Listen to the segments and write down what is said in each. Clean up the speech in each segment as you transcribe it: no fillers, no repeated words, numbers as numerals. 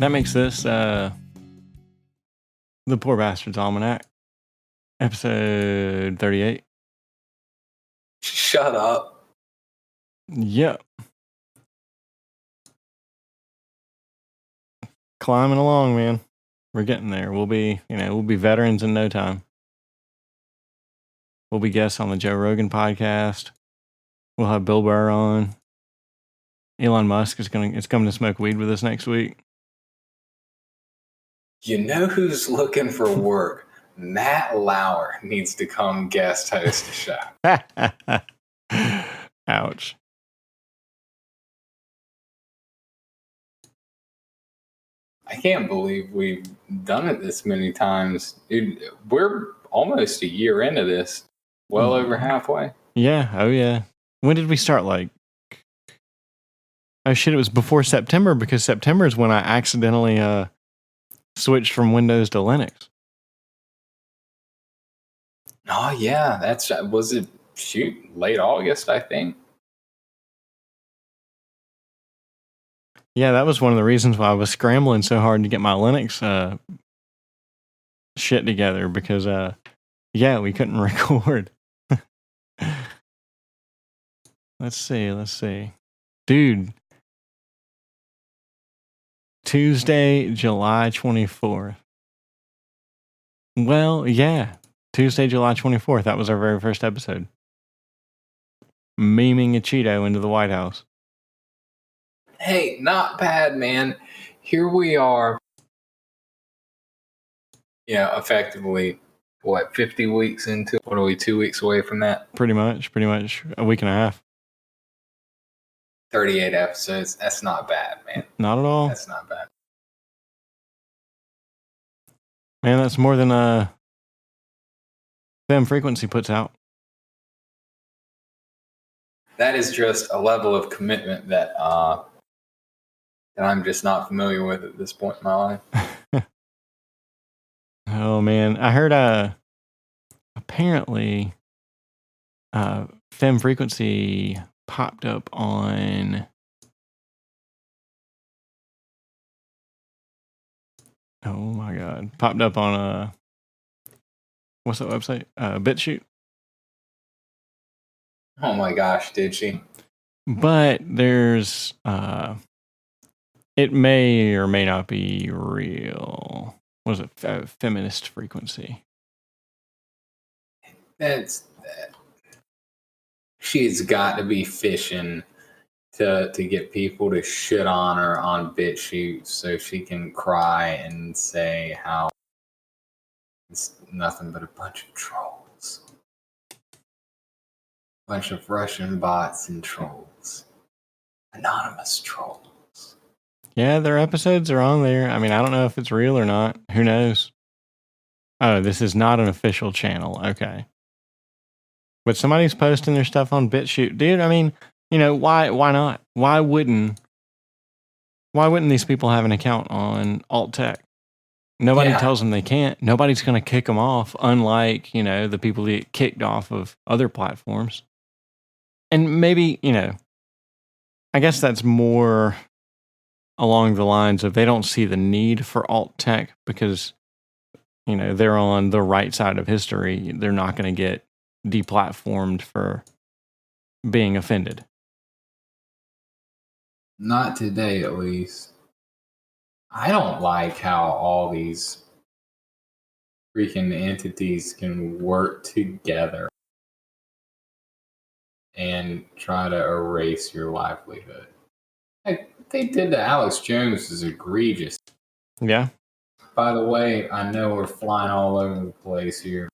That makes this The Poor Bastard's Almanac, episode 38. Shut up. Yep. Climbing along, man. We're getting there. We'll be veterans in no time. We'll be guests on the Joe Rogan podcast. We'll have Bill Burr on. Elon Musk is coming to smoke weed with us next week. You know who's looking for work? Matt Lauer needs to come guest host the show. Ouch. I can't believe we've done it this many times. Dude, we're almost a year into this. Well over halfway. Yeah. Oh, yeah. When did we start? Oh, shit. It was before September, because September is when I accidentally switched from Windows to Linux. Oh, yeah. Was it late August, I think? Yeah, that was one of the reasons why I was scrambling so hard to get my Linux shit together, because, we couldn't record. Let's see. Dude. Tuesday, July 24th. Well, yeah. Tuesday, July 24th. That was our very first episode. Memeing a Cheeto into the White House. Hey, not bad, man. Here we are. Yeah, effectively, 50 weeks into? What are we, 2 weeks away from that? Pretty much. A week and a half. 38 episodes. That's not bad, man. Not at all. That's not bad. Man, that's more than Fem Frequency puts out. That is just a level of commitment that I'm just not familiar with at this point in my life. Oh, man. I heard apparently Fem Frequency popped up on... Oh, my God. Popped up on what's that website? BitChute. Oh, my gosh, did she? But there's... it may or may not be real. What was it? Feminist Frequency. She's got to be fishing to get people to shit on her on BitChute so she can cry and say how it's nothing but a bunch of trolls. Bunch of Russian bots and trolls. Anonymous trolls. Yeah, their episodes are on there. I mean, I don't know if it's real or not. Who knows? Oh, this is not an official channel. Okay. But somebody's posting their stuff on BitChute. Dude, I mean, why not? Why wouldn't these people have an account on Alt Tech? Nobody tells them they can't. Nobody's going to kick them off, unlike, the people that get kicked off of other platforms. And maybe, I guess that's more along the lines of they don't see the need for Alt Tech because, they're on the right side of history. They're not going to get deplatformed for being offended. Not today, at least. I don't like how all these freaking entities can work together and try to erase your livelihood. Like they did to Alex Jones is egregious. Yeah. By the way, I know we're flying all over the place here,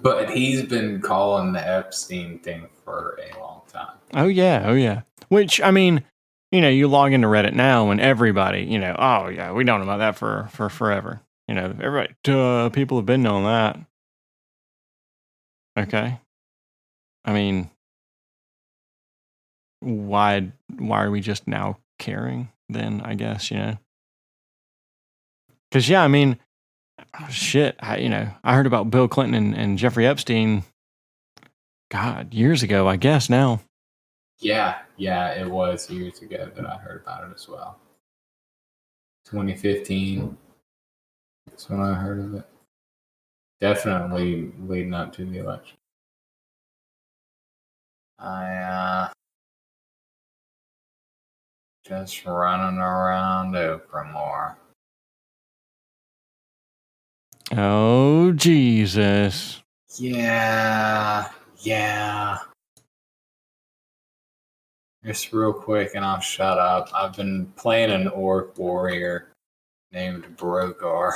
but he's been calling the Epstein thing for a long time. Oh, yeah. Which, I mean, you log into Reddit now and everybody, oh, yeah, we known about that for forever. Everybody, people have been knowing that. Okay. I mean, why are we just now caring then, I guess, Because, yeah, I mean, shit, I heard about Bill Clinton and Jeffrey Epstein, God, years ago, I guess now. Yeah, it was years ago that I heard about it as well. 2015. That's when I heard of it. Definitely leading up to the election. I just running around Oprah. Oh, Jesus. Yeah. Just real quick and I'll shut up. I've been playing an orc warrior named Brogar.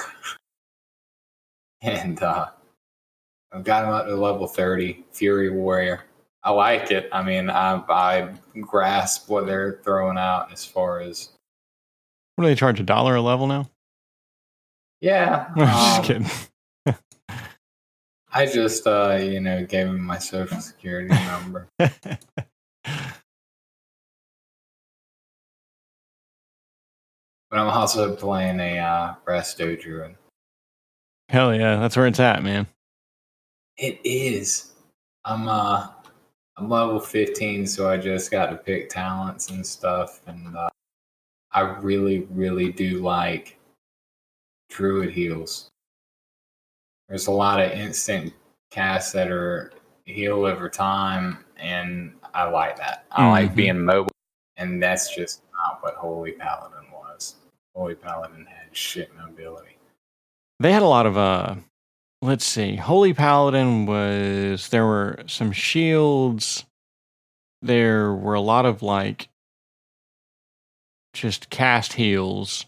And I've got him up to level 30, Fury Warrior. I like it. I mean, I grasp what they're throwing out as far as... What do they charge, $1 a level now? Yeah. I'm just kidding. I just, gave him my social security number. But I'm also playing a Resto Druid. Hell yeah, that's where it's at, man. It is. I'm level 15, so I just got to pick talents and stuff, and I really, really do like Druid heals. There's a lot of instant casts that are heal over time, and I like that. I like being mobile, and that's just not what Holy Paladin was. Holy Paladin had shit mobility. They had a lot of let's see. Holy Paladin there were some shields. There were a lot of just cast heals.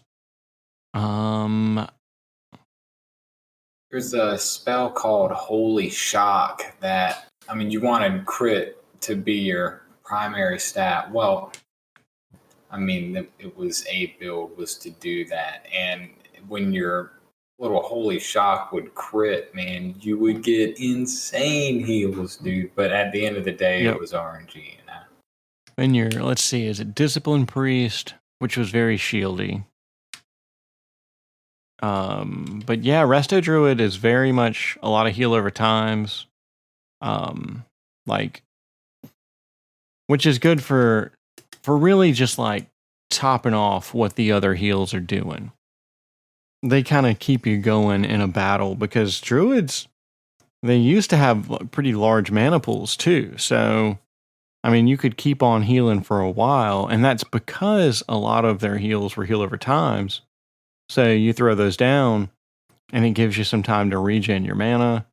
There's a spell called Holy Shock that, I mean, you wanted crit to be your primary stat. Well, I mean, it was a build was to do that. And when your little Holy Shock would crit, man, you would get insane heals, dude. But at the end of the day, It was RNG, And let's see, is it Discipline Priest, which was very shieldy. But yeah, Resto Druid is very much a lot of heal over times. Which is good for really just topping off what the other heals are doing. They kind of keep you going in a battle because druids, they used to have pretty large mana pools too. So, I mean, you could keep on healing for a while, and that's because a lot of their heals were heal over times. So you throw those down, and it gives you some time to regen your mana.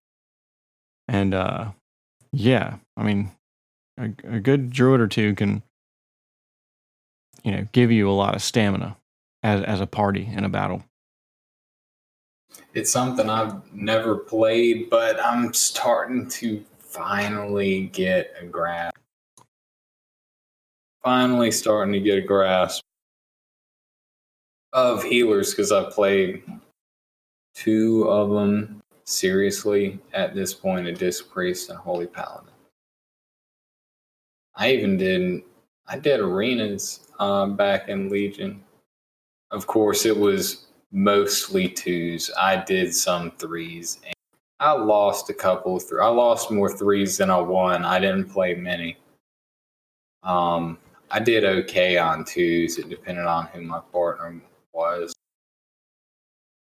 And yeah, I mean, a good druid or two can, give you a lot of stamina as a party in a battle. It's something I've never played, but I'm starting to finally get a grasp. Finally starting to get a grasp of healers because I've played 2 of them seriously at this point, a Disc Priest and Holy Paladin. I did arenas back in Legion. Of course, it was mostly 2s. I did some 3s. And I lost a couple. I lost more 3s than I won. I didn't play many. I did okay on 2s. It depended on who my partner was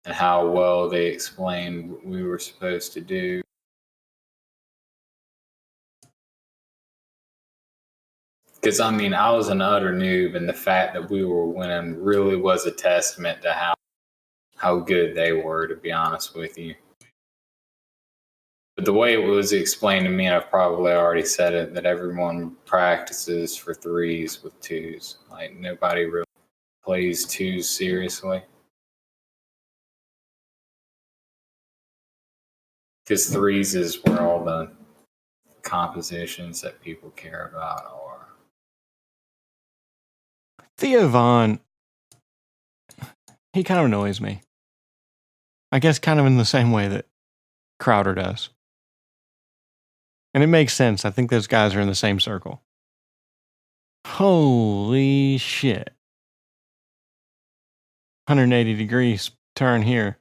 and how well they explained what we were supposed to do. Because, I mean, I was an utter noob, and the fact that we were winning really was a testament to how good they were, to be honest with you. But the way it was explained to me, and I've probably already said it, that everyone practices for 3s with 2s. Like, nobody really plays 2s seriously. Because 3s is where all the compositions that people care about are. Theo Von, he kind of annoys me. I guess kind of in the same way that Crowder does. And it makes sense. I think those guys are in the same circle. Holy shit. 180 degrees turn here.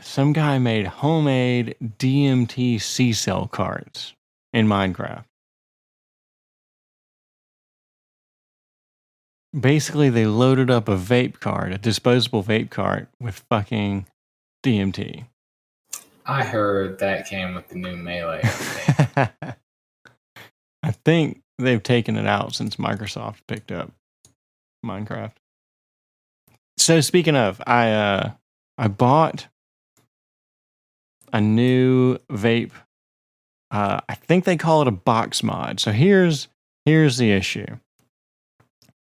Some guy made homemade DMT C-cell cards in Minecraft. basically they loaded up a vape cart, a disposable vape cart with fucking DMT. I heard that came with the new Melee update. I think they've taken it out since Microsoft picked up Minecraft. So speaking of, I bought a new vape. I think they call it a box mod. So here's the issue.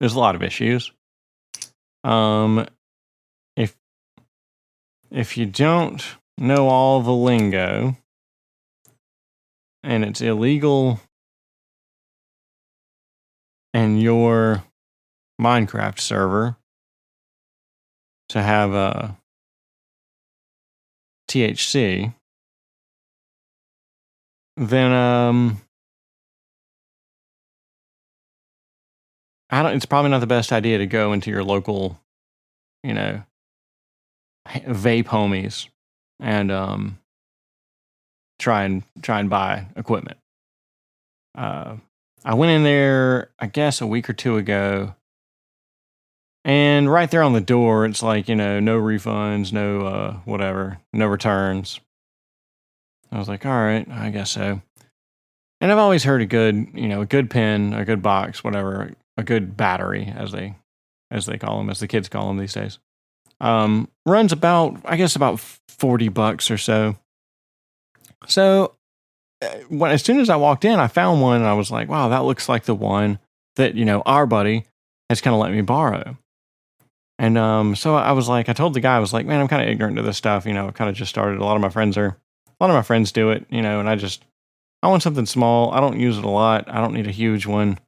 There's a lot of issues. If you don't know all the lingo, and it's illegal in your Minecraft server to have a THC, then it's probably not the best idea to go into your local, vape homies and try and buy equipment. I went in there, I guess, a week or two ago, and right there on the door, it's like, no refunds, no whatever, no returns. I was like, all right, I guess so. And I've always heard a good pen, a good box, whatever, a good battery, as they call them, as the kids call them these days, runs about $40 or so. So as soon as I walked in, I found one, and I was like, wow, that looks like the one that, our buddy has kind of let me borrow. And so I was like, I told the guy, I was like, man, I'm kind of ignorant to this stuff. I kind of just started. A lot of my friends do it, and I want something small. I don't use it a lot. I don't need a huge one.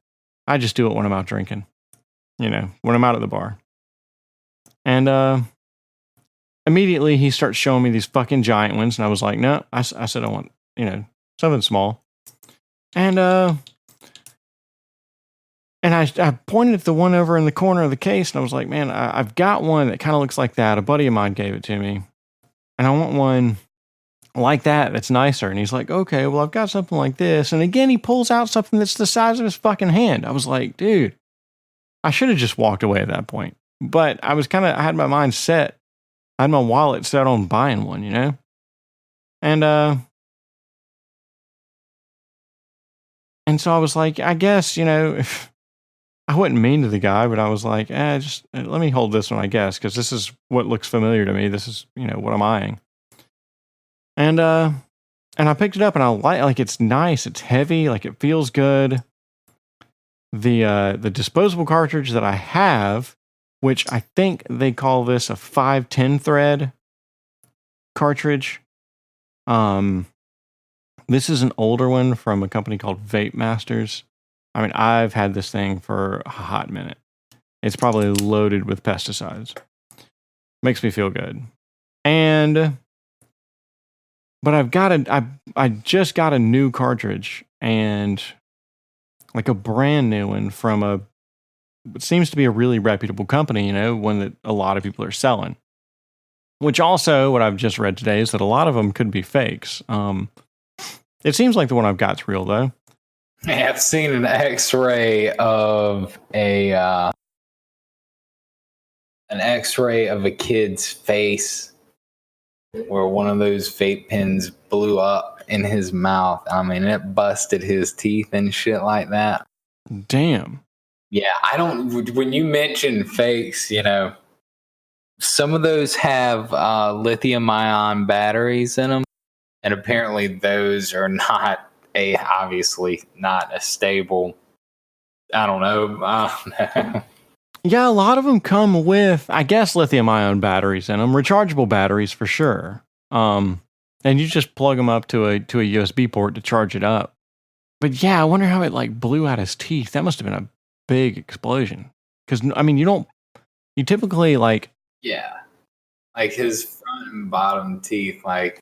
I just do it when I'm out drinking, when I'm out at the bar. And immediately he starts showing me these fucking giant ones. And I was like, no, I said, I want, something small. And I pointed at the one over in the corner of the case, and I was like, man, I've got one that kind of looks like that. A buddy of mine gave it to me, and I want one like that that's nicer. And he's like, okay, well, I've got something like this. And again, he pulls out something that's the size of his fucking hand. I was like, dude, I should have just walked away at that point. But I had my mind set. I had my wallet set on buying one, And so I was like, I guess, if I wasn't mean to the guy, but I was like, just let me hold this one, I guess, because this is what looks familiar to me. This is, what I'm eyeing. And I picked it up, and I like it's nice. It's heavy, like it feels good. The disposable cartridge that I have, which I think they call this a 510 thread cartridge. This is an older one from a company called Vape Masters. I mean, I've had this thing for a hot minute. It's probably loaded with pesticides. Makes me feel good. But I just got a new cartridge, and like a brand new one from what seems to be a really reputable company, one that a lot of people are selling. Which also, what I've just read today is that a lot of them could be fakes. It seems like the one I've got is real, though. Yeah, I've seen an X-ray of an X-ray of a kid's face where one of those vape pens blew up in his mouth. I mean, it busted his teeth and shit like that. Damn. Yeah, when you mention fakes, some of those have lithium-ion batteries in them, and apparently those are obviously not a stable. I don't know. Yeah, a lot of them come with, I guess, lithium-ion batteries in them, rechargeable batteries for sure. And you just plug them up to a USB port to charge it up. But yeah, I wonder how it like blew out his teeth. That must have been a big explosion. Because I mean, you typically like. Yeah, like his front and bottom teeth, like.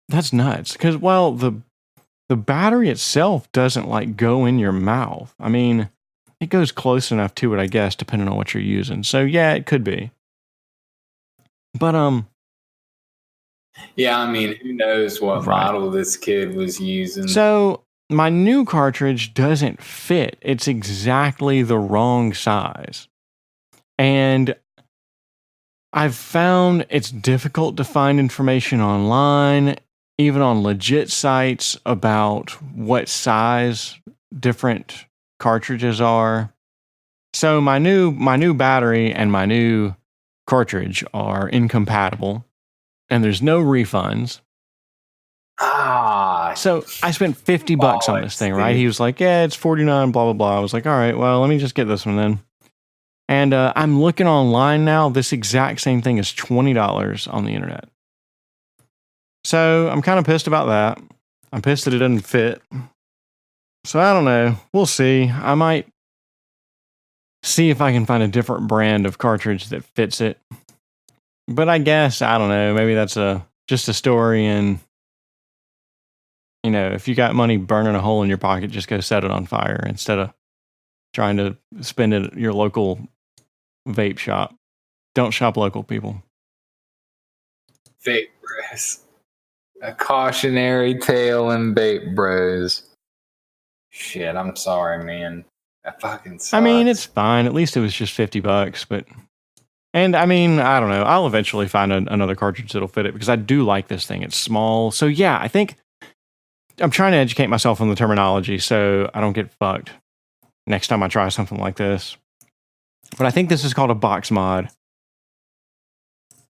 That's nuts. Because the battery itself doesn't like go in your mouth. I mean, it goes close enough to it, I guess, depending on what you're using. So yeah, it could be. But yeah, I mean, who knows what model this kid was using. So my new cartridge doesn't fit. It's exactly the wrong size. And I've found it's difficult to find information online, even on legit sites, about what size different cartridges are. So my new battery and my new cartridge are incompatible, and there's no refunds. So I spent $50 on this thing, right? He was like, yeah, it's $49, blah, blah, blah. I was like, all right, well, let me just get this one then. And I'm looking online now. This exact same thing is $20 on the internet. So I'm kind of pissed about that. I'm pissed that it doesn't fit. So I don't know. We'll see. I might see if I can find a different brand of cartridge that fits it. But I guess, I don't know, maybe that's just a story, and if you got money burning a hole in your pocket, just go set it on fire instead of trying to spend it at your local vape shop. Don't shop local, people. Vape Bros. A cautionary tale in Vape Bros. Shit, I'm sorry, man. That fucking sucks. I mean, it's fine. At least it was just $50, but... And I mean, I don't know. I'll eventually find another cartridge that'll fit it, because I do like this thing. It's small. So yeah, I think I'm trying to educate myself on the terminology so I don't get fucked next time I try something like this. But I think this is called a box mod.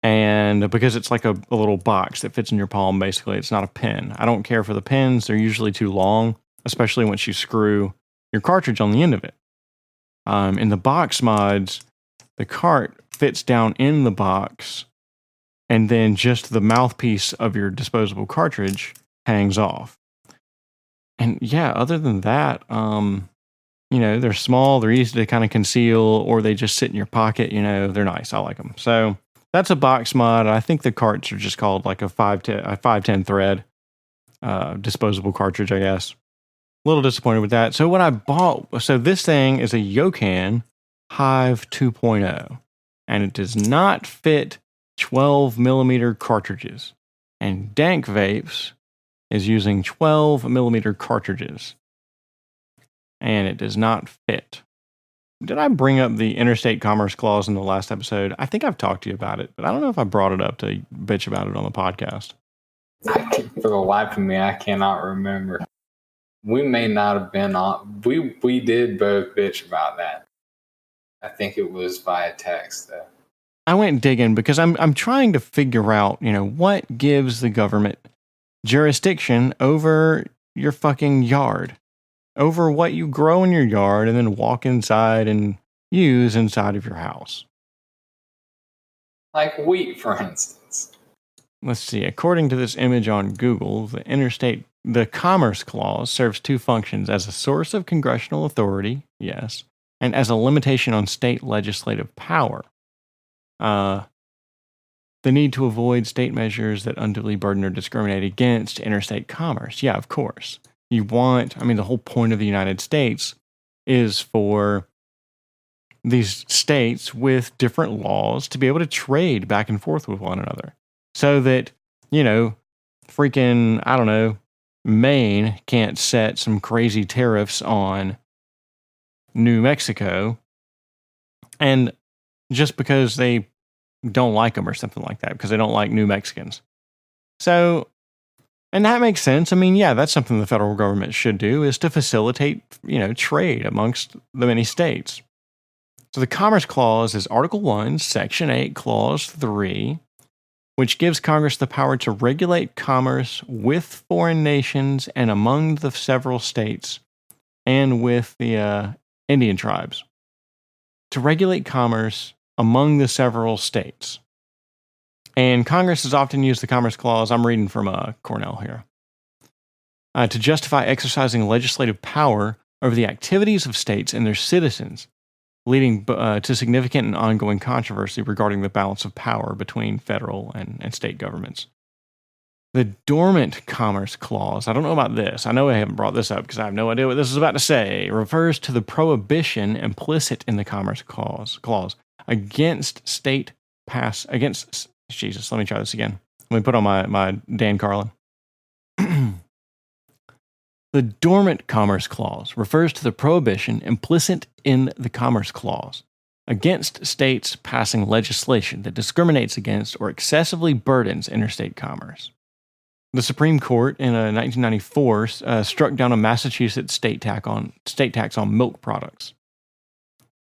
And because it's like a little box that fits in your palm, basically, it's not a pen. I don't care for the pens. They're usually too long, especially once you screw your cartridge on the end of it. In the box mods, the cart fits down in the box, and then just the mouthpiece of your disposable cartridge hangs off. And yeah, other than that, they're small, they're easy to kind of conceal, or they just sit in your pocket. They're nice. I like them. So that's a box mod. I think the carts are just called like a 510 thread disposable cartridge, I guess. A little disappointed with that. So what I bought, so this thing is a Yokan Hive 2.0, and it does not fit 12 millimeter cartridges. And Dank Vapes is using 12 millimeter cartridges, and it does not fit. Did I bring up the interstate commerce clause in the last episode? I think I've talked to you about it, but I don't know if I brought it up to bitch about it on the podcast. For the life of me, I cannot remember. We may not have been on. We did both bitch about that. I think it was via text, though. I went digging because I'm trying to figure out, what gives the government jurisdiction over your fucking yard, over what you grow in your yard and then walk inside and use inside of your house. Like wheat, for instance. Let's see. According to this image on Google, the Commerce Clause serves two functions: as a source of congressional authority, yes, and as a limitation on state legislative power. The need to avoid state measures that unduly burden or discriminate against interstate commerce. Yeah, of course. The whole point of the United States is for these states with different laws to be able to trade back and forth with one another. So that, freaking, I don't know, Maine can't set some crazy tariffs on New Mexico, and just because they don't like them or something like that, because they don't like New Mexicans. So, and that makes sense. I mean, yeah, that's something the federal government should do, is to facilitate, trade amongst the many states. So the Commerce Clause is Article 1, Section 8, Clause 3, which gives Congress the power to regulate commerce with foreign nations and among the several states and with the Indian tribes. To regulate commerce among the several states. And Congress has often used the Commerce Clause, I'm reading from Cornell here, to justify exercising legislative power over the activities of states and their citizens, leading to significant and ongoing controversy regarding the balance of power between federal and state governments. The Dormant Commerce Clause, I don't know about this. I know I haven't brought this up because I have no idea what this is about to say, refers to the prohibition implicit in the Commerce Clause against Jesus, let me try this again. Let me put on my Dan Carlin. The Dormant Commerce Clause refers to the prohibition implicit in the Commerce Clause against states passing legislation that discriminates against or excessively burdens interstate commerce. The Supreme Court in 1994 struck down a Massachusetts state tax on milk products,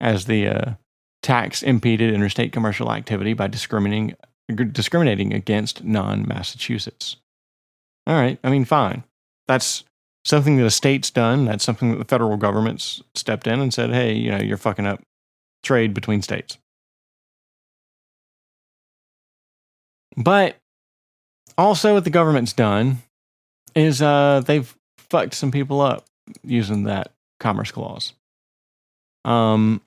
as the tax impeded interstate commercial activity by discriminating against non-Massachusetts. All right, I mean, fine. That's something that a state's done. That's something that the federal government's stepped in and said, hey, you're fucking up trade between states. But also what the government's done is they've fucked some people up using that Commerce Clause. Kind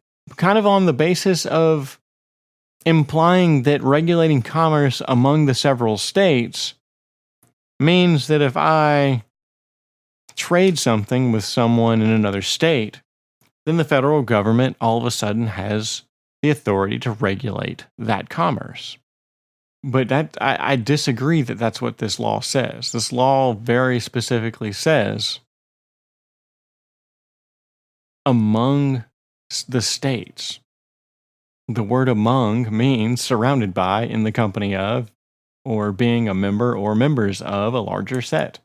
of on the basis of implying that regulating commerce among the several states means that if I trade something with someone in another state, then the federal government all of a sudden has the authority to regulate that commerce. But I disagree that that's what this law says. This law very specifically says among the states. The word among means surrounded by, in the company of, or being a member or members of a larger set,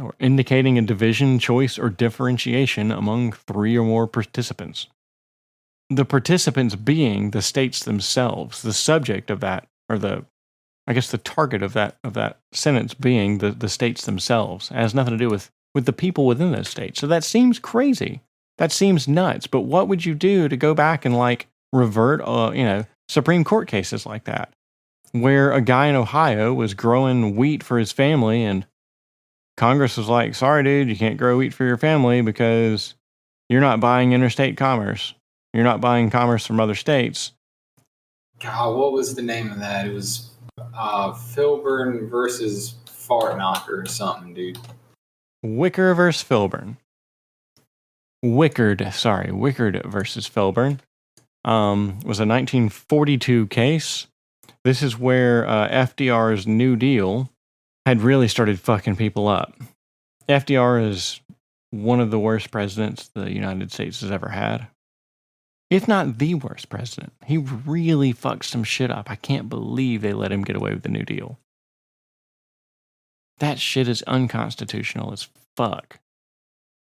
or indicating a division, choice, or differentiation among three or more participants. The participants being the states themselves, the subject of that, or the target of that sentence being the states themselves. It has nothing to do with the people within those states. So that seems crazy. That seems nuts. But what would you do to go back and revert, Supreme Court cases like that, where a guy in Ohio was growing wheat for his family, and Congress was like, sorry, dude, you can't grow wheat for your family because you're not buying interstate commerce. You're not buying commerce from other states. God, what was the name of that? It was Filburn versus Fart Knocker or something, dude. Wicker versus Filburn. Wickard versus Filburn. Was a 1942 case. This is where FDR's New Deal had really started fucking people up. FDR is one of the worst presidents the United States has ever had. If not the worst president. He really fucked some shit up. I can't believe they let him get away with the New Deal. That shit is unconstitutional as fuck.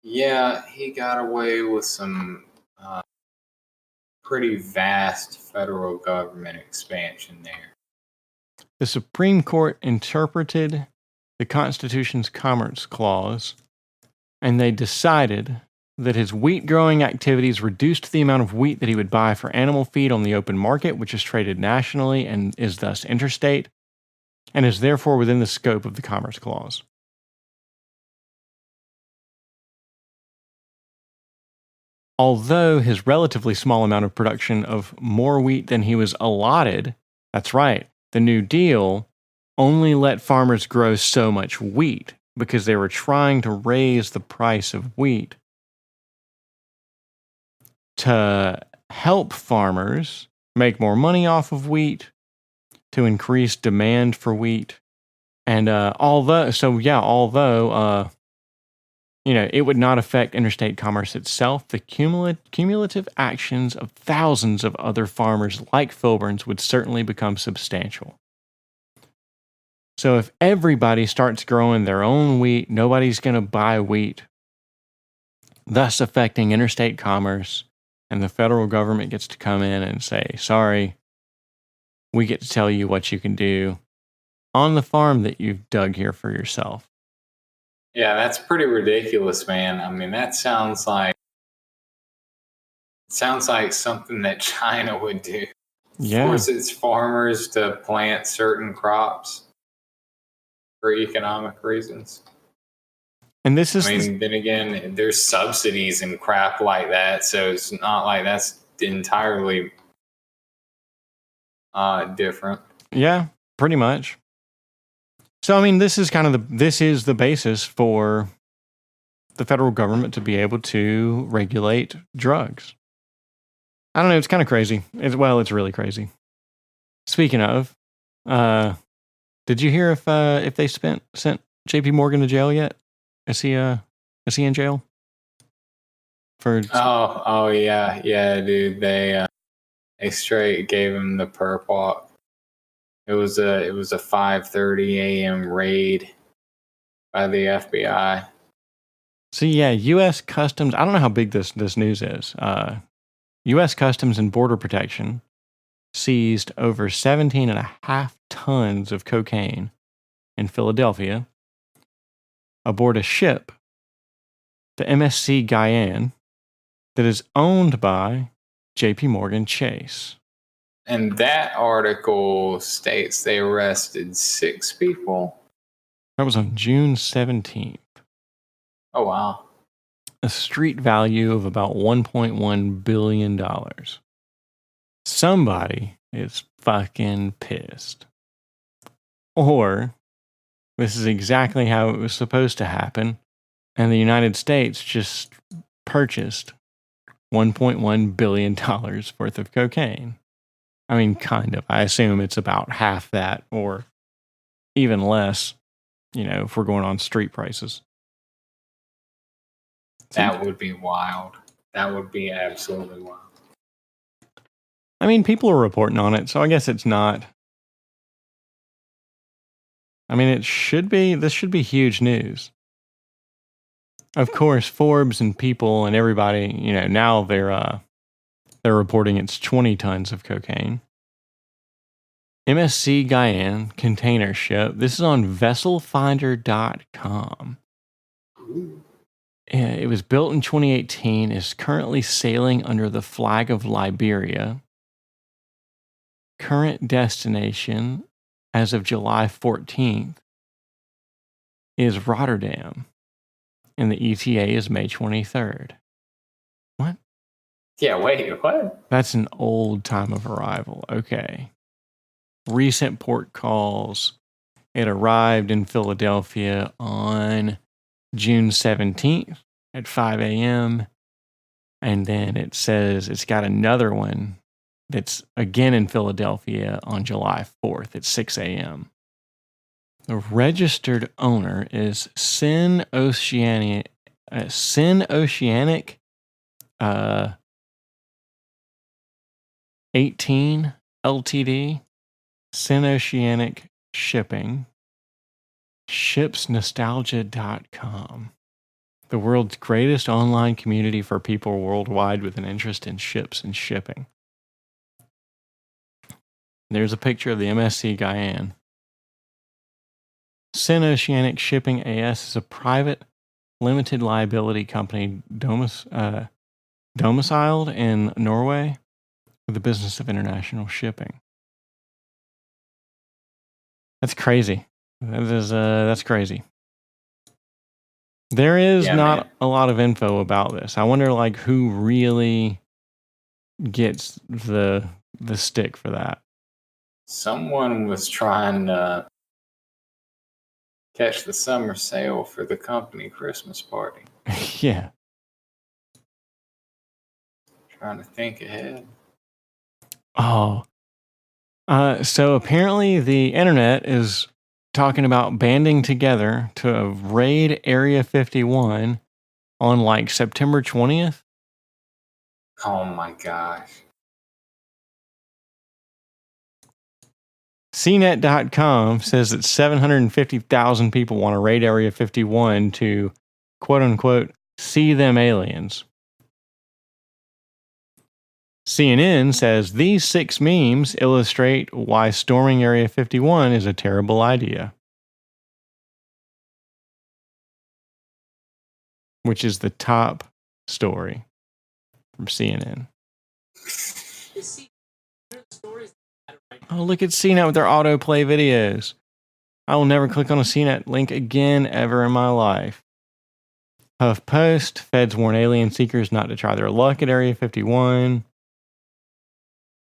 Yeah, he got away with some pretty vast federal government expansion there. The Supreme Court interpreted the Constitution's Commerce Clause, and they decided that his wheat growing activities reduced the amount of wheat that he would buy for animal feed on the open market, which is traded nationally and is thus interstate, and is therefore within the scope of the Commerce Clause. Although his relatively small amount of production of more wheat than he was allotted, that's right, the New Deal only let farmers grow so much wheat because they were trying to raise the price of wheat to help farmers make more money off of wheat, to increase demand for wheat. And although it would not affect interstate commerce itself, the cumulative actions of thousands of other farmers like Filburn's would certainly become substantial. So if everybody starts growing their own wheat, nobody's going to buy wheat, thus affecting interstate commerce, and the federal government gets to come in and say, sorry, we get to tell you what you can do on the farm that you've dug here for yourself. Yeah, that's pretty ridiculous, man. I mean, that sounds like something that China would do. Yeah. Force its farmers to plant certain crops for economic reasons. And this is, then again, there's subsidies and crap like that, so it's not like that's entirely different. Yeah, pretty much. So, I mean, this is the basis for the federal government to be able to regulate drugs. I don't know, it's kind of crazy. It's really crazy. Speaking of, did you hear if they sent JP Morgan to jail yet? Is he in jail? for Oh yeah, dude. They straight gave him the perp walk. It was a 5:30 a.m. raid by the FBI. So yeah, U.S. Customs. I don't know how big this news is. U.S. Customs and Border Protection seized over 17.5 tons of cocaine in Philadelphia aboard a ship, the MSC Guyane, that is owned by J.P. Morgan Chase. And that article states they arrested 6 people. That was on June 17th. Oh wow. A street value of about $1.1 billion. Somebody is fucking pissed. Or this is exactly how it was supposed to happen, and the United States just purchased $1.1 billion worth of cocaine. I mean, kind of. I assume it's about half that or even less, if we're going on street prices. That would be wild. That would be absolutely wild. I mean, people are reporting on it, so I guess it's not. I mean, this should be huge news. Of course, Forbes and People and everybody, now they're reporting it's 20 tons of cocaine. MSC Guyane container ship. This is on vesselfinder.com. It was built in 2018, is currently sailing under the flag of Liberia. Current destination, as of July 14th, is Rotterdam, and the ETA is May 23rd. What? Yeah, wait, what? That's an old time of arrival. Okay. Recent port calls. It arrived in Philadelphia on June 17th at 5 a.m. And then it says it's got another one that's again in Philadelphia on July 4th at 6 a.m. The registered owner is Sin Oceanic 18 Ltd. Sin Oceanic Shipping. Shipsnostalgia.com. The world's greatest online community for people worldwide with an interest in ships and shipping. There's a picture of the MSC Guyane. Sin Oceanic Shipping AS is a private limited liability company domiciled in Norway with the business of international shipping. That's crazy. That's crazy. There is not a lot of info about this. I wonder, who really gets the stick for that. Someone was trying to catch the summer sale for the company Christmas party. Yeah. Trying to think ahead. Oh. So apparently the internet is talking about banding together to raid Area 51 on September 20th. Oh my gosh. CNET.com says that 750,000 people want to raid Area 51 to, quote unquote, see them aliens. CNN says these 6 memes illustrate why storming Area 51 is a terrible idea. Which is the top story from CNN. Oh, look at CNET with their autoplay videos. I will never click on a CNET link again ever in my life. HuffPost, feds warn alien seekers not to try their luck at Area 51.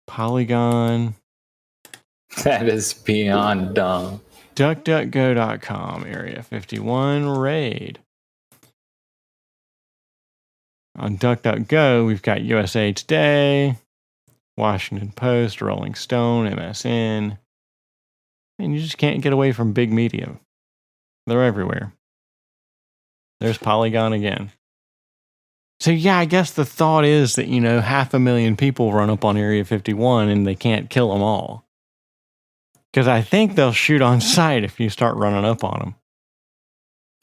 Polygon. That is beyond dumb. DuckDuckGo.com, Area 51 raid. On DuckDuckGo, we've got USA Today, Washington Post, Rolling Stone, MSN. And you just can't get away from big media. They're everywhere. There's Polygon again. So yeah, I guess the thought is that, 500,000 people run up on Area 51 and they can't kill them all. Because I think they'll shoot on sight if you start running up on them.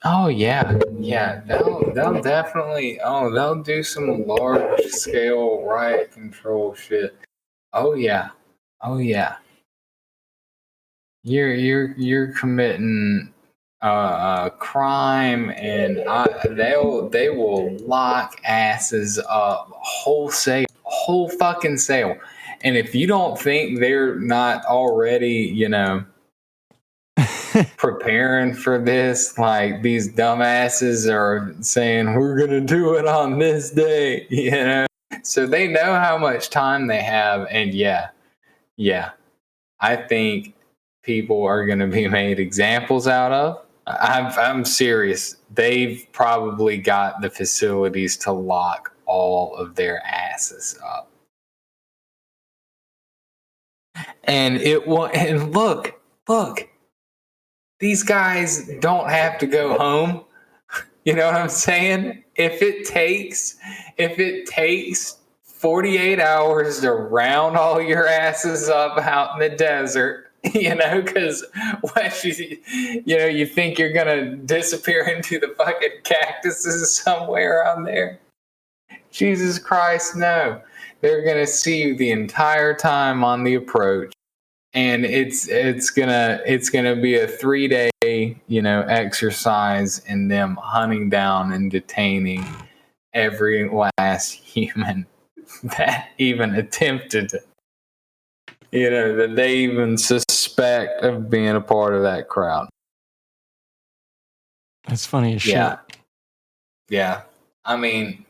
Oh yeah, yeah. They'll definitely. Oh, they'll do some large scale riot control shit. Oh yeah, oh yeah. You're committing crime, and they will lock asses up whole fucking sale. And if you don't think they're not already, preparing for this, like these dumbasses are saying we're gonna do it on this day, so they know how much time they have. And yeah, I think people are going to be made examples out of. I'm serious. They've probably got the facilities to lock all of their asses up. And it will. And look, these guys don't have to go home. You know what I'm saying? If it takes 48 hours to round all your asses up out in the desert, because you think you're gonna disappear into the fucking cactuses somewhere around there. Jesus Christ, no. They're gonna see you the entire time on the approach. And it's gonna be a 3-day exercise in them hunting down and detaining every last human that even attempted that they even suspect of being a part of that crowd. That's funny as shit. Yeah. I mean,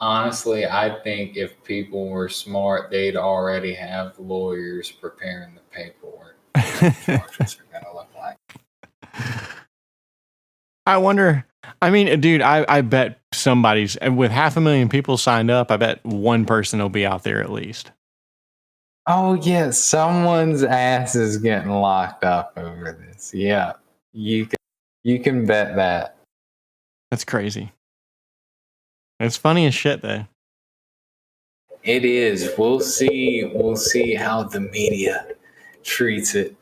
honestly, I think if people were smart, they'd already have lawyers preparing the paperwork. Charges are gonna look like. I wonder. I mean, dude, I bet somebody's with 500,000 people signed up. I bet one person will be out there at least. Oh yeah, someone's ass is getting locked up over this. Yeah, you can bet that. That's crazy. It's funny as shit, though. It is. We'll see how the media treats it.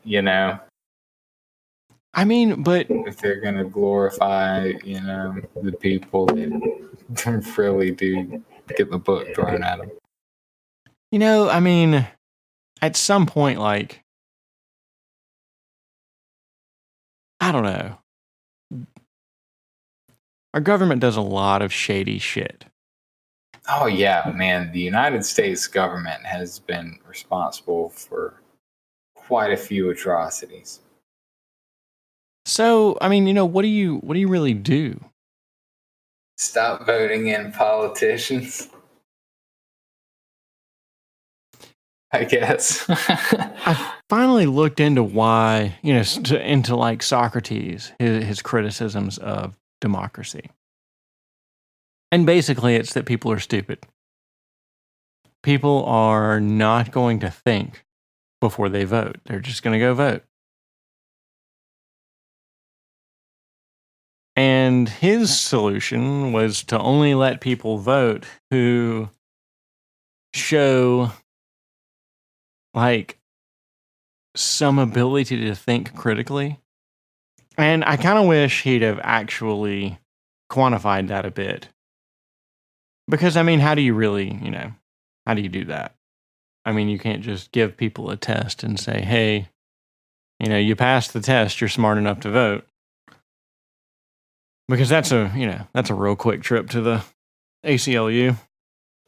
I mean, but if they're gonna glorify, the people that really do get the book thrown at them. I mean, at some point, like, I don't know. Our government does a lot of shady shit. Oh yeah, man. The United States government has been responsible for quite a few atrocities. So, I mean, what do you really do? Stop voting in politicians, I guess. I finally looked into why, into like Socrates, his criticisms of democracy. And basically, it's that people are stupid. People are not going to think before they vote. They're just going to go vote. And his solution was to only let people vote who show like some ability to think critically. And I kind of wish he'd have actually quantified that a bit. Because, I mean, how do you really, how do you do that? I mean, you can't just give people a test and say, hey, you passed the test, you're smart enough to vote. Because that's a real quick trip to the ACLU.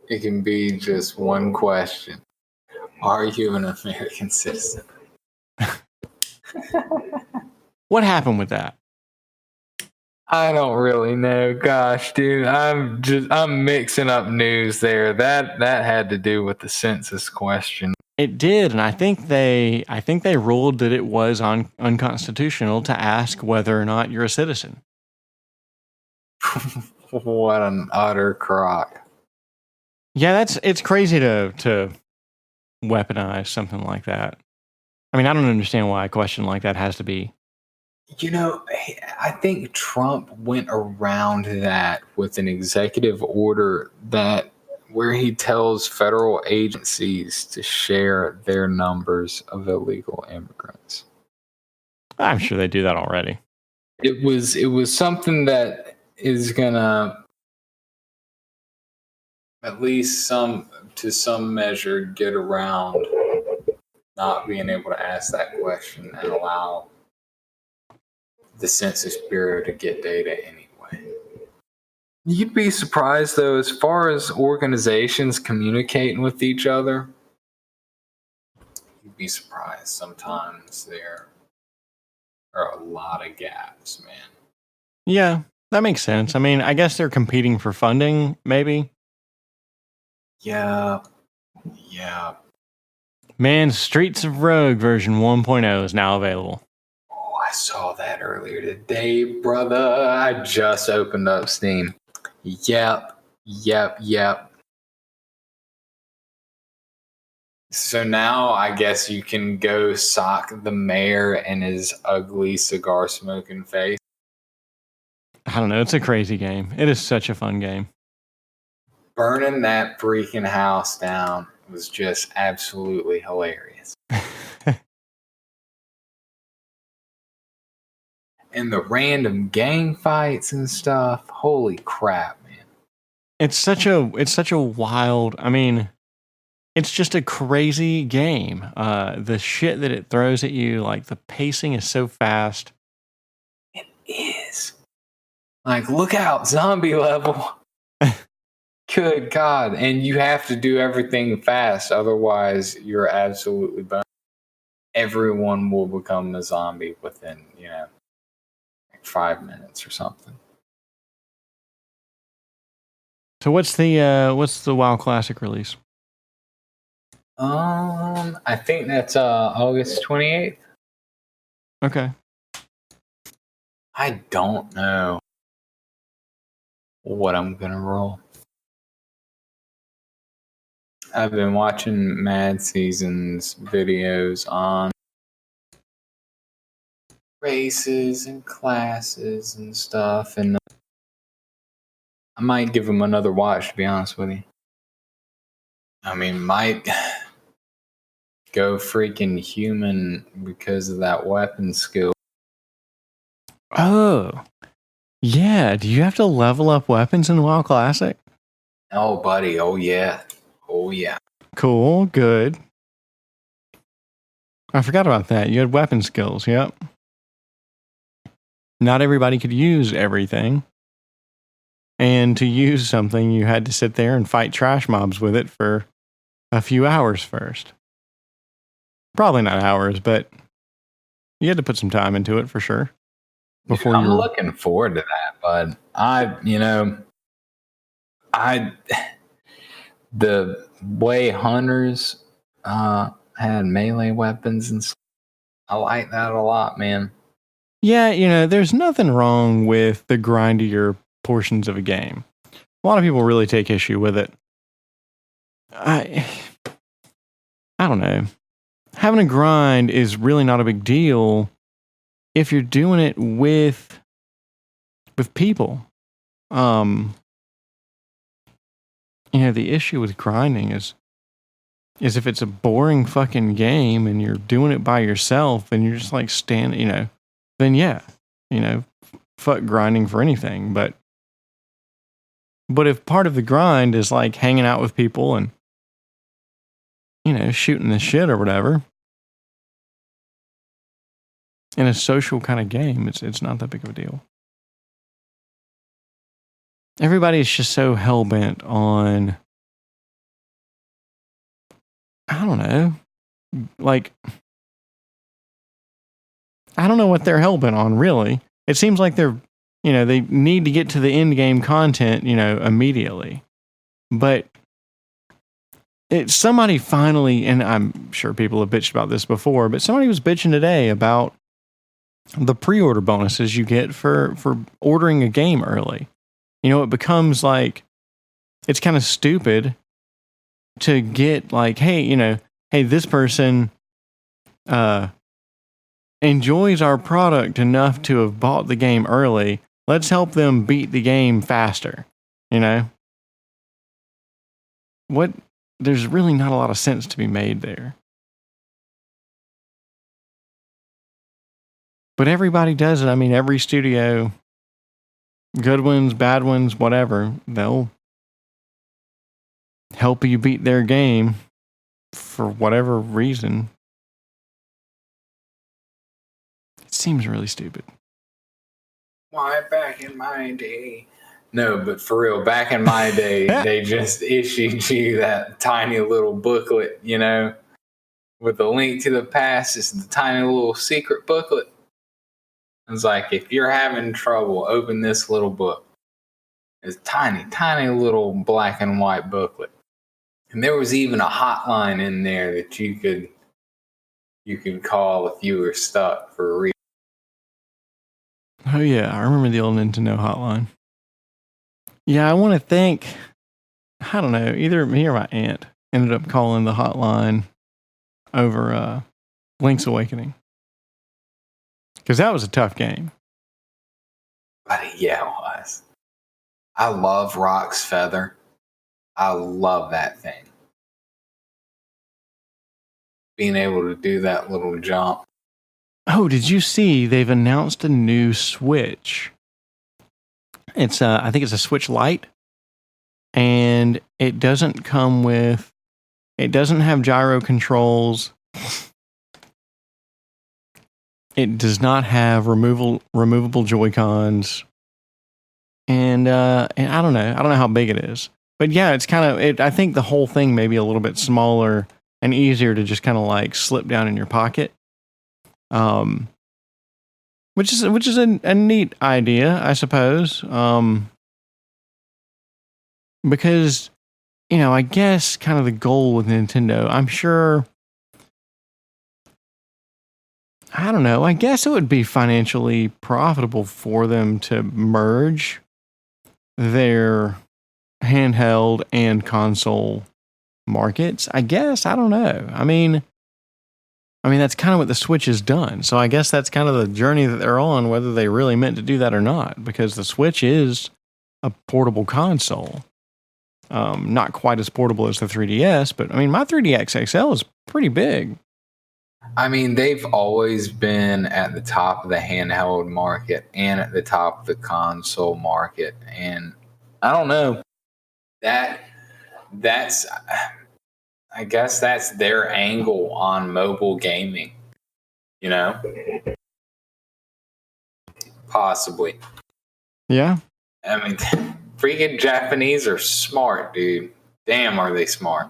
It can be just one question. Are you an American citizen? What happened with that? I don't really know. Gosh, dude, I'm mixing up news there. That had to do with the census question. It did, and I think they ruled that it was unconstitutional to ask whether or not you're a citizen. What an utter crock. Yeah, it's crazy to weaponize something like that. I mean, I don't understand why a question like that has to be I think Trump went around that with an executive order where he tells federal agencies to share their numbers of illegal immigrants. I'm sure they do that already. It was something that is gonna, at least to some measure, get around not being able to ask that question and allow the Census Bureau to get data anyway. You'd be surprised, though, as far as organizations communicating with each other, you'd be surprised. Sometimes there are a lot of gaps, man. Yeah, that makes sense. I mean, I guess they're competing for funding, maybe. Yeah. Man, Streets of Rogue version 1.0 is now available. Oh, I saw that earlier today, brother. I just opened up Steam. Yep. So now I guess you can go sock the mayor and his ugly cigar smoking face. I don't know. It's a crazy game. It is such a fun game. Burning that freaking house down was just absolutely hilarious. And the random gang fights and stuff. Holy crap, man. It's such a wild, I mean, it's just a crazy game. The shit that it throws at you, like the pacing is so fast. It is. Like, look out, zombie level. Good God. And you have to do everything fast. Otherwise, you're absolutely boned. Everyone will become a zombie within, 5 minutes or something. So what's the WoW Classic release? I think that's August 28th. Okay. I don't know what I'm gonna roll. I've been watching Mad Season's videos on races and classes and stuff, and I might give them another watch, to be honest with you. I mean, might go freaking human because of that weapon skill. Oh. Yeah, do you have to level up weapons in WoW Classic? Oh, buddy. Oh, yeah. Cool, good. I forgot about that. You had weapon skills, yep. Not everybody could use everything. And to use something, you had to sit there and fight trash mobs with it for a few hours first. Probably not hours, but you had to put some time into it for sure. Dude, I'm looking forward to that, but the way hunters had melee weapons and stuff, I like that a lot, man. Yeah, there's nothing wrong with the grindier portions of a game. A lot of people really take issue with it. I don't know. Having a grind is really not a big deal if you're doing it with people. The issue with grinding is if it's a boring fucking game and you're doing it by yourself and you're just like standing, then yeah, fuck grinding for anything. But if part of the grind is like hanging out with people and, shooting the shit or whatever, in a social kind of game, it's not that big of a deal. Everybody's just so hell-bent on, I don't know, like, I don't know what they're hell-bent on, really. It seems like they need to get to the end game content, immediately. But somebody finally, and I'm sure people have bitched about this before, but somebody was bitching today about the pre-order bonuses you get for ordering a game early. It becomes like, it's kind of stupid to get like, hey, this person enjoys our product enough to have bought the game early. Let's help them beat the game faster. You know? There's really not a lot of sense to be made there. But everybody does it. I mean, every studio, good ones, bad ones, whatever, they'll help you beat their game for whatever reason. It seems really stupid. Why, back in my day? No, but for real, back in my day, they just issued you that tiny little booklet, you know, with a link to the past. It's the tiny little secret booklet. It's like, if you're having trouble, open this little book. It's tiny, tiny little black and white booklet. And there was even a hotline in there that you could call if you were stuck for a reason. Oh yeah, I remember the old Nintendo hotline. Yeah, I want to thank, I don't know, either me or my aunt ended up calling the hotline over Link's Awakening. Because that was a tough game. Yeah, it was. I love Rock's Feather. I love that thing. Being able to do that little jump. Oh, did you see they've announced a new Switch? It's I think it's a Switch Lite. And it doesn't have gyro controls. It does not have removable Joy-Cons. And I don't know how big it is. But yeah, it's kind of, I think the whole thing may be a little bit smaller and easier to just kind of like slip down in your pocket. Which is a neat idea, I suppose. Because, you know, I guess kind of the goal with Nintendo, I'm sure, I don't know, I guess it would be financially profitable for them to merge their handheld and console markets. I guess, I don't know. I mean, that's kind of what the Switch has done. So I guess that's kind of the journey that they're on, whether they really meant to do that or not, because the Switch is a portable console. Not quite as portable as the 3DS, but I mean, my 3DS XL is pretty big. I mean, they've always been at the top of the handheld market and at the top of the console market. And I don't know, that's, I guess that's their angle on mobile gaming, you know? Possibly. Yeah. I mean, freaking Japanese are smart, dude. Damn, are they smart.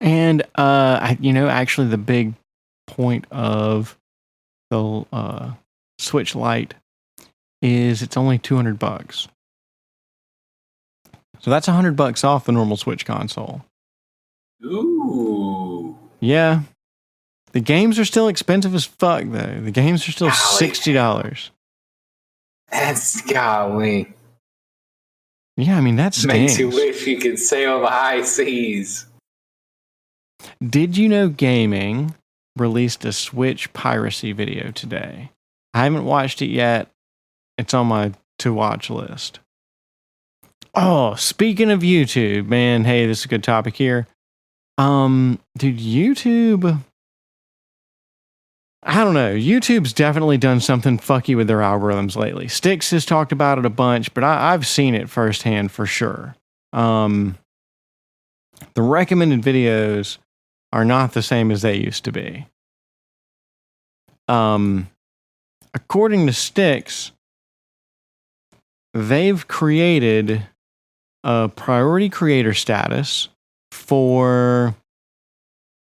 And, actually the big point of the Switch Lite is it's only $200. So that's $100 off the normal Switch console. Ooh. Yeah. The games are still expensive as fuck, though. The games are still $60. That's golly. Yeah, I mean, that's makes you wish you could sail the high seas. Did you know Gaming released a Switch piracy video today? I haven't watched it yet. It's on my to-watch list. Oh, speaking of YouTube, man, hey, this is a good topic here. Dude, YouTube, I don't know. YouTube's definitely done something fucky with their algorithms lately. Styx has talked about it a bunch, but I've seen it firsthand for sure. The recommended videos are not the same as they used to be. According to Styx, they've created a priority creator status for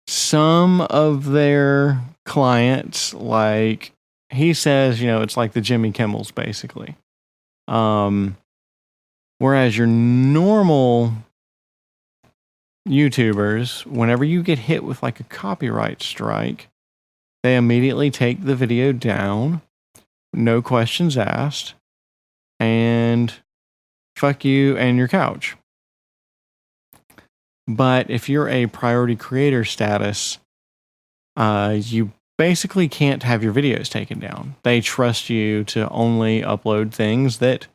some of their clients. Like he says, it's like the Jimmy Kimmels basically. Whereas your normal YouTubers, whenever you get hit with like a copyright strike, they immediately take the video down, no questions asked, and fuck you and your couch. But if you're a priority creator status, you basically can't have your videos taken down. They trust you to only upload things that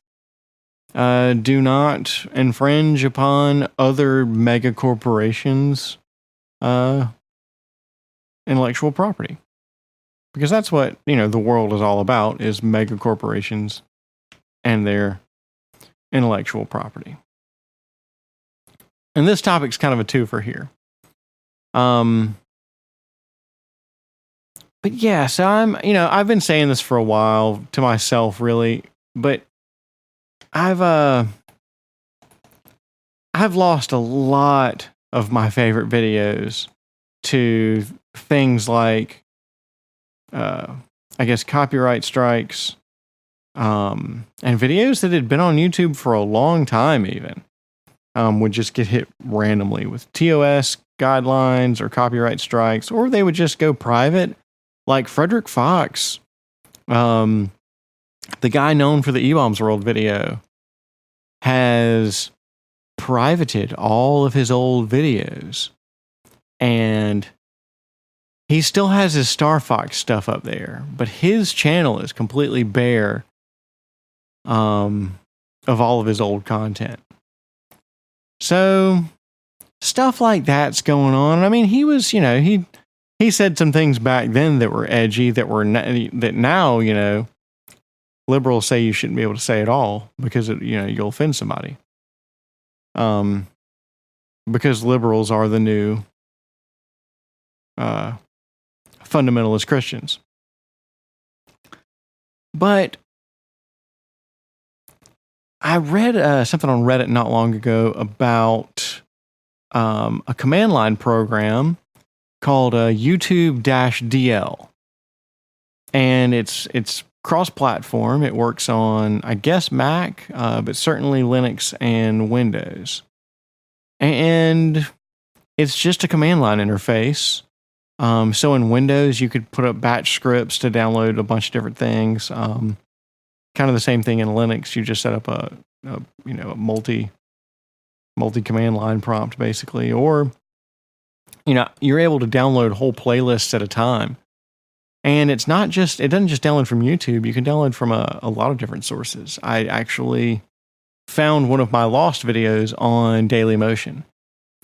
do not infringe upon other mega corporations' intellectual property. Because that's what, the world is all about, is mega corporations and their intellectual property. And this topic's kind of a twofer here. But yeah, so I've been saying this for a while to myself, really, but I've lost a lot of my favorite videos to things like, I guess, copyright strikes, and videos that had been on YouTube for a long time even, would just get hit randomly with TOS guidelines or copyright strikes, or they would just go private. Like Frederick Fox, the guy known for the E-Bombs World video, has privated all of his old videos, and he still has his Star Fox stuff up there, but his channel is completely bare of all of his old content. So stuff like that's going on. I mean, he was, he said some things back then that were edgy, that now, liberals say you shouldn't be able to say at all because you'll offend somebody. Because liberals are the new fundamentalist Christians. But I read something on Reddit not long ago about a command line program called YouTube-DL. And it's cross-platform. It works on, I guess, Mac, but certainly Linux and Windows. And it's just a command line interface. So in Windows, you could put up batch scripts to download a bunch of different things. Kind of the same thing in Linux. You just set up a multi command line prompt, basically. Or you're able to download whole playlists at a time. And it doesn't just download from YouTube. You can download from a lot of different sources. I actually found one of my lost videos on Dailymotion.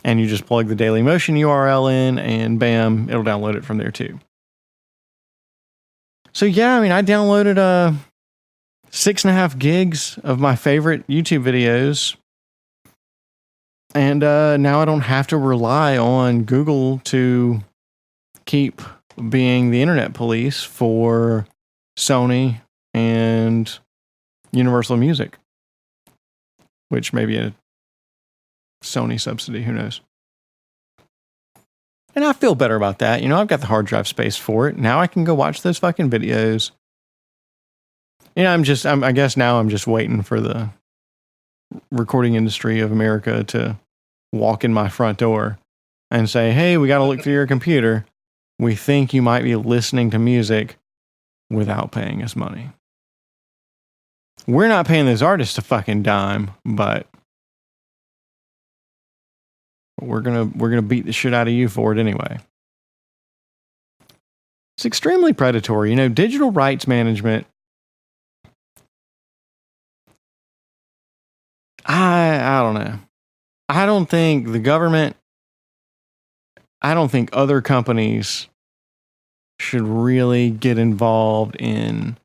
And you just plug the Dailymotion URL in, and bam, it'll download it from there too. So yeah, I downloaded 6.5 gigs of my favorite YouTube videos. And now I don't have to rely on Google to keep being the internet police for Sony and Universal Music, which may be a Sony subsidy, who knows. And I feel better about that. I've got the hard drive space for it. Now I can go watch those fucking videos. I guess now I'm just waiting for the recording industry of America to walk in my front door and say, hey, we got to look through your computer. We think you might be listening to music without paying us money. We're not paying those artists a fucking dime, but we're gonna beat the shit out of you for it anyway. It's extremely predatory. Digital rights management. I don't know. I don't think the government, I don't think other companies should really get involved in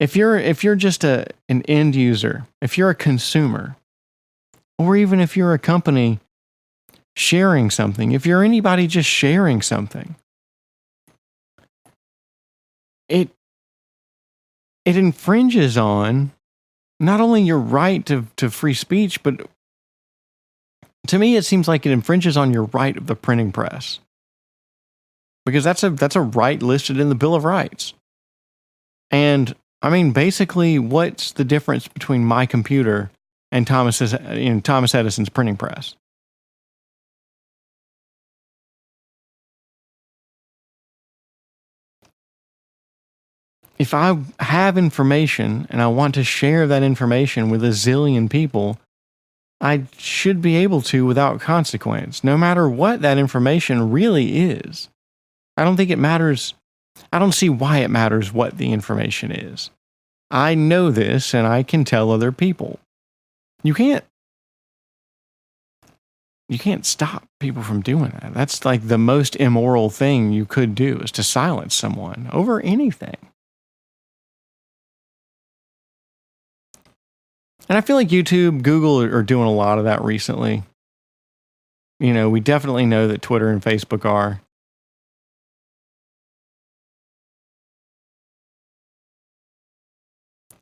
if you're just an end user, if you're a consumer, or even if you're a company sharing something, if you're anybody just sharing something, it infringes on not only your right to free speech, but to me, it seems like it infringes on your right of the printing press. Because that's a right listed in the Bill of Rights. And basically, what's the difference between my computer and Thomas Edison's printing press? If I have information and I want to share that information with a zillion people, I should be able to without consequence, no matter what that information really is. I don't think it matters. I don't see why it matters what the information is. I know this and I can tell other people. You can't stop people from doing that. That's like the most immoral thing you could do, is to silence someone over anything. And I feel like YouTube, Google are doing a lot of that recently. You know, we definitely know that Twitter and Facebook are.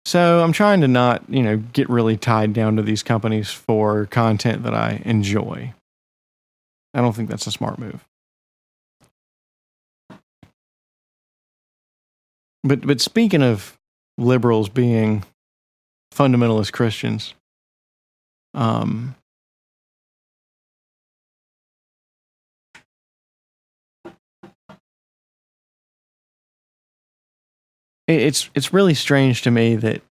So I'm trying to not, get really tied down to these companies for content that I enjoy. I don't think that's a smart move. But speaking of liberals being fundamentalist Christians, it's really strange to me that,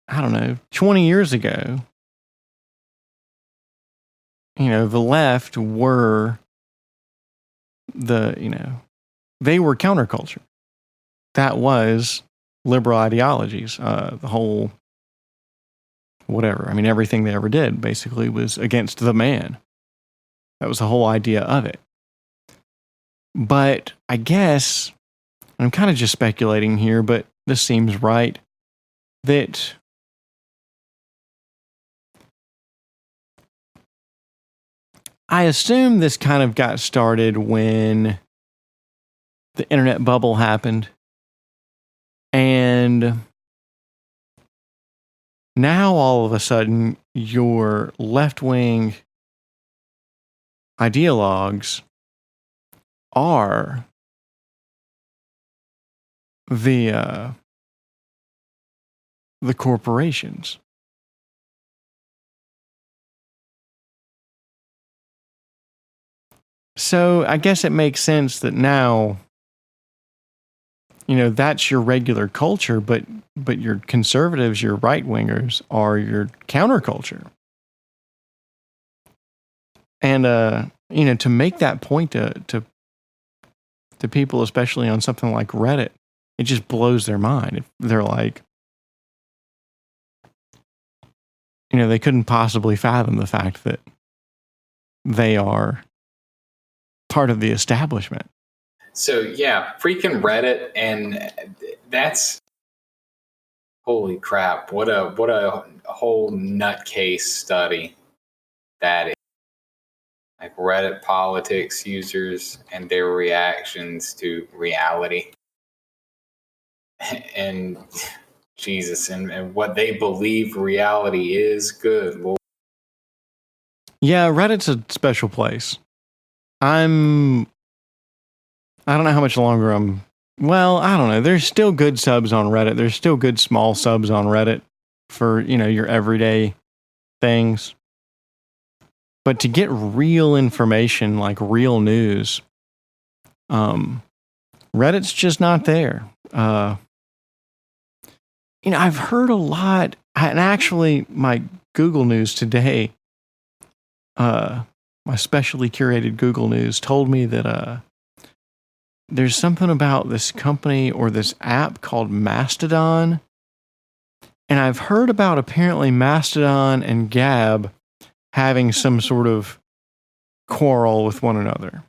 I don't know, 20 years ago, the left were they were counterculture. That was liberal ideologies. The whole whatever. I mean, everything they ever did basically was against the man. That was the whole idea of it. But I guess, I'm kind of just speculating here, but this seems right, that I assume this kind of got started when the internet bubble happened. And now all of a sudden, your left-wing ideologues are the corporations. So I guess it makes sense that now, that's your regular culture, but your conservatives, your right-wingers, are your counterculture. And, to make that point to people, especially on something like Reddit, it just blows their mind. They're like, they couldn't possibly fathom the fact that they are part of the establishment. So yeah, freaking Reddit, and that's, holy crap! What a whole nutcase study that is. Like Reddit politics users and their reactions to reality, and Jesus, and what they believe reality is. Good Lord. Yeah, Reddit's a special place. I don't know how much longer well, I don't know. There's still good subs on Reddit. There's still good small subs on Reddit for, your everyday things. But to get real information, like real news, Reddit's just not there. I've heard a lot, and actually my Google News today, my specially curated Google News told me that there's something about this company or this app called Mastodon. And I've heard about apparently Mastodon and Gab having some sort of quarrel with one another.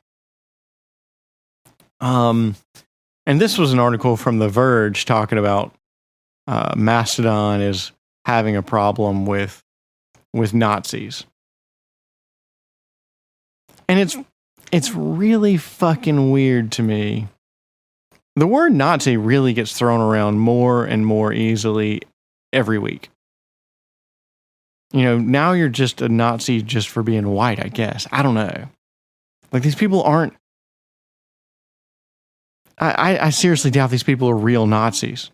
And this was an article from The Verge talking about Mastodon is having a problem with Nazis. And it's really fucking weird to me. The word Nazi really gets thrown around more and more easily every week. Now you're just a Nazi just for being white, I guess. I don't know. Like, these people aren't... I seriously doubt these people are real Nazis.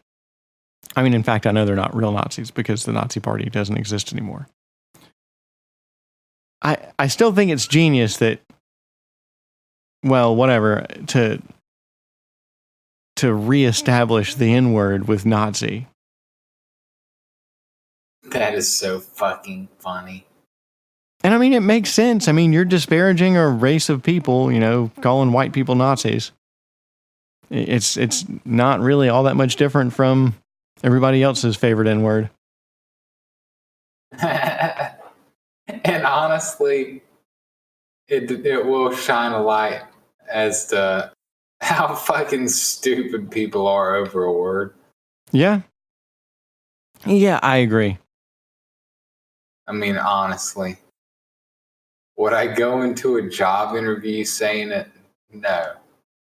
I mean, in fact, I know they're not real Nazis because the Nazi Party doesn't exist anymore. I still think it's genius that, well, whatever, to reestablish the N-word with Nazi. That is so fucking funny. And I mean, it makes sense. I mean, you're disparaging a race of people, calling white people Nazis. It's not really all that much different from everybody else's favorite N-word. And honestly, it will shine a light as to how fucking stupid people are over a word. Yeah. Yeah, I agree. I mean, honestly, would I go into a job interview saying it? No.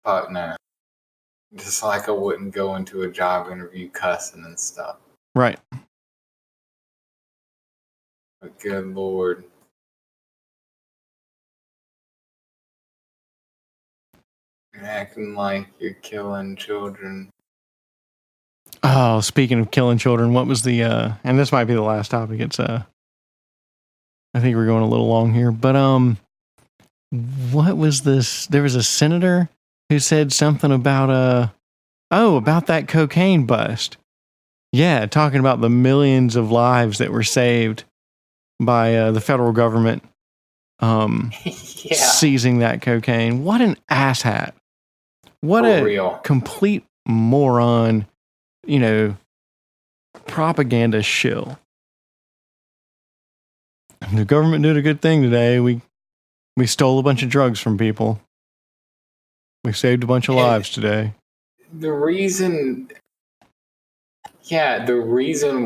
Fuck no. Just like I wouldn't go into a job interview cussing and stuff. Right. But good Lord. You're acting like you're killing children. Oh, speaking of killing children, what was the and this might be the last topic. It's I think we're going a little long here, but what was this? There was a senator who said something about about that cocaine bust. Yeah, talking about the millions of lives that were saved by the federal government seizing that cocaine. What an asshat. What a complete moron, propaganda shill. The government did a good thing today. We stole a bunch of drugs from people. We saved a bunch of lives today. The reason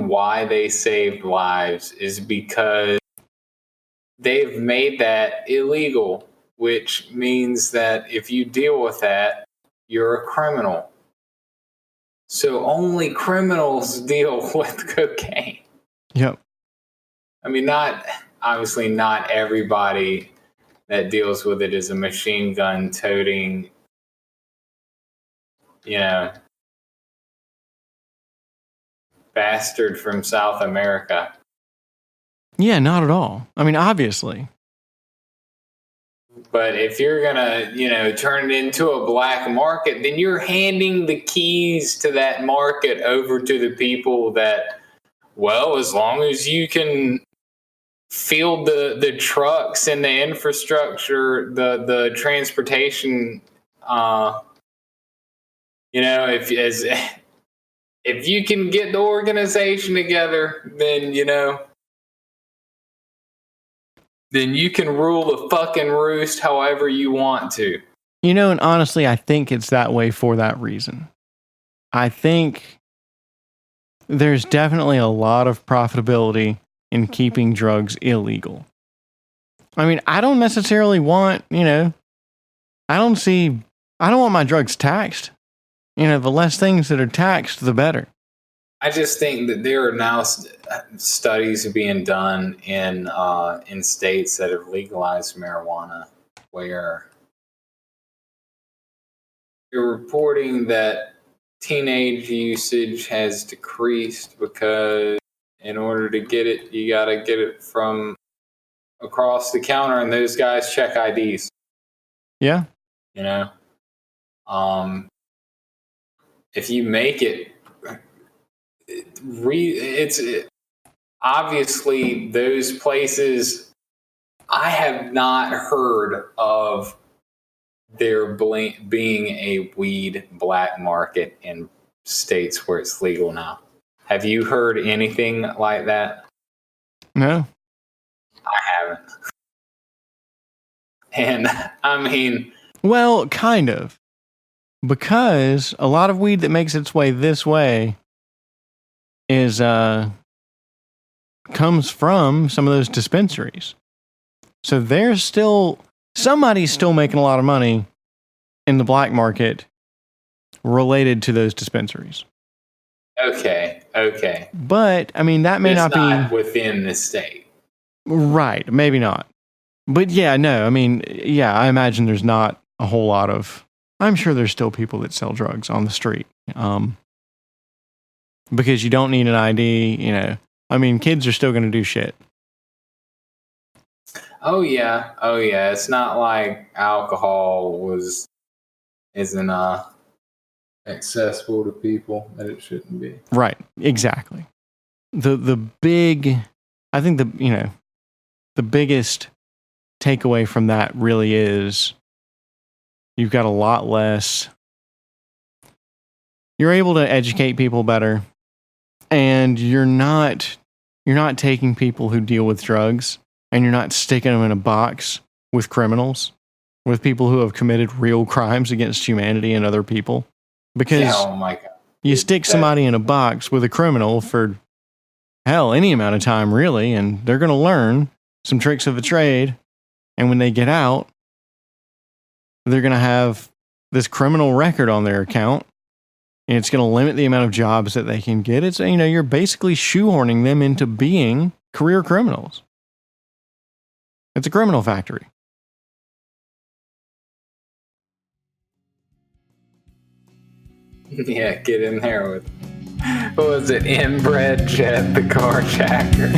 why they saved lives is because they've made that illegal, which means that if you deal with that, you're a criminal. So only criminals deal with cocaine. Yep. I mean, obviously not everybody that deals with it is a machine gun toting, bastard from South America. Yeah, not at all. I mean, obviously. But if you're going to, turn it into a black market, then you're handing the keys to that market over to the people that, well, as long as you can field the trucks and the infrastructure, the transportation, if you can get the organization together, then, then you can rule the fucking roost however you want to. And honestly, I think it's that way for that reason. I think there's definitely a lot of profitability in keeping drugs illegal. I mean, I don't necessarily want, I don't want my drugs taxed. The less things that are taxed, the better. I just think that there are now studies being done in states that have legalized marijuana where you're reporting that teenage usage has decreased because in order to get it, you got to get it from across the counter, and those guys check IDs. Yeah. If you make it, it's obviously those places. I have not heard of there being a weed black market in states where it's legal now. Have you heard anything like that? No. I haven't. And I mean, well, kind of. Because a lot of weed that makes its way this way is comes from some of those dispensaries. So somebody's still making a lot of money in the black market related to those dispensaries. Okay. But I mean, that may not be within the state. Right, maybe not. But yeah, no, I mean, yeah, I imagine there's not a whole lot of, I'm sure there's still people that sell drugs on the street. Because you don't need an ID, I mean, kids are still going to do shit. Oh yeah. It's not like alcohol isn't accessible to people that it shouldn't be. Right, exactly. the big, I think the biggest takeaway from that really is you've got a lot less. You're able to educate people better, and you're not taking people who deal with drugs and you're not sticking them in a box with criminals, with people who have committed real crimes against humanity and other people. Because oh my God. You stick somebody in a box with a criminal for hell, any amount of time, really, and they're going to learn some tricks of the trade. And when they get out, they're going to have this criminal record on their account, and it's going to limit the amount of jobs that they can get. It's, you're basically shoehorning them into being career criminals. It's a criminal factory. Yeah, get in there with, what was it, Inbred Jet the Carjacker?